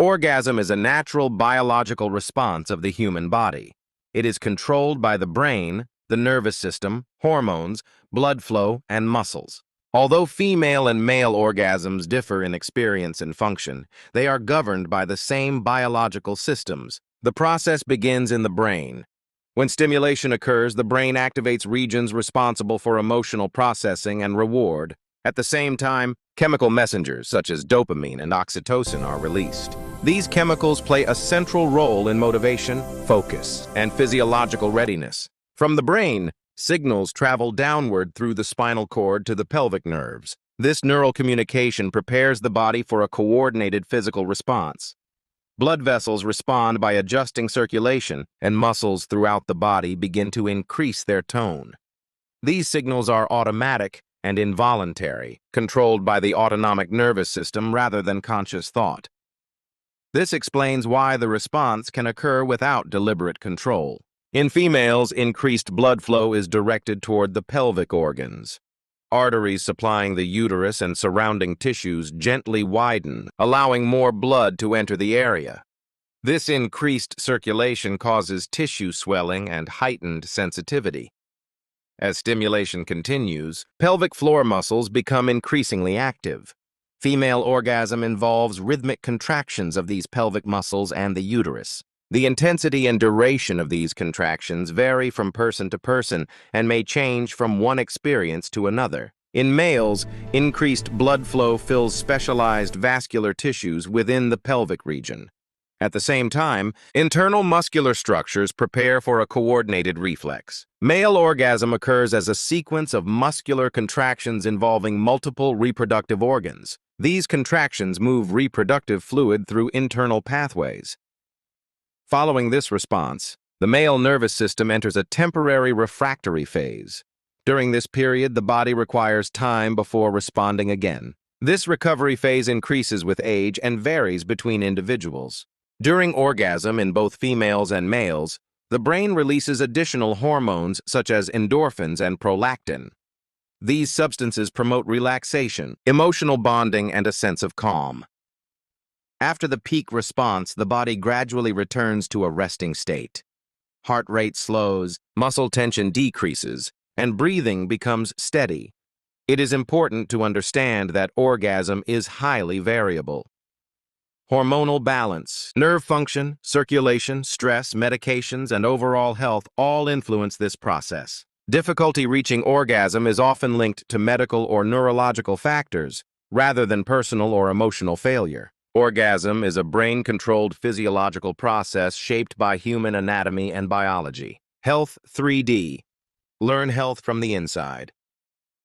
Orgasm is a natural biological response of the human body. It is controlled by the brain, the nervous system, hormones, blood flow, and muscles. Although female and male orgasms differ in experience and function, they are governed by the same biological systems. The process begins in the brain. When stimulation occurs, the brain activates regions responsible for emotional processing and reward. At the same time, chemical messengers such as dopamine and oxytocin are released. These chemicals play a central role in motivation, focus, and physiological readiness. From the brain, signals travel downward through the spinal cord to the pelvic nerves. This neural communication prepares the body for a coordinated physical response. Blood vessels respond by adjusting circulation, and muscles throughout the body begin to increase their tone. These signals are automatic and involuntary, controlled by the autonomic nervous system rather than conscious thought. This explains why the response can occur without deliberate control. In females, increased blood flow is directed toward the pelvic organs. Arteries supplying the uterus and surrounding tissues gently widen, allowing more blood to enter the area. This increased circulation causes tissue swelling and heightened sensitivity. As stimulation continues, pelvic floor muscles become increasingly active. Female orgasm involves rhythmic contractions of these pelvic muscles and the uterus. The intensity and duration of these contractions vary from person to person and may change from one experience to another. In males, increased blood flow fills specialized vascular tissues within the pelvic region. At the same time, internal muscular structures prepare for a coordinated reflex. Male orgasm occurs as a sequence of muscular contractions involving multiple reproductive organs. These contractions move reproductive fluid through internal pathways. Following this response, the male nervous system enters a temporary refractory phase. During this period, the body requires time before responding again. This recovery phase increases with age and varies between individuals. During orgasm in both females and males, the brain releases additional hormones such as endorphins and prolactin. These substances promote relaxation, emotional bonding, and a sense of calm. After the peak response, the body gradually returns to a resting state. Heart rate slows, muscle tension decreases, and breathing becomes steady. It is important to understand that orgasm is highly variable. Hormonal balance, nerve function, circulation, stress, medications, and overall health all influence this process. Difficulty reaching orgasm is often linked to medical or neurological factors, rather than personal or emotional failure. Orgasm is a brain-controlled physiological process shaped by human anatomy and biology. Health 3D. Learn health from the inside.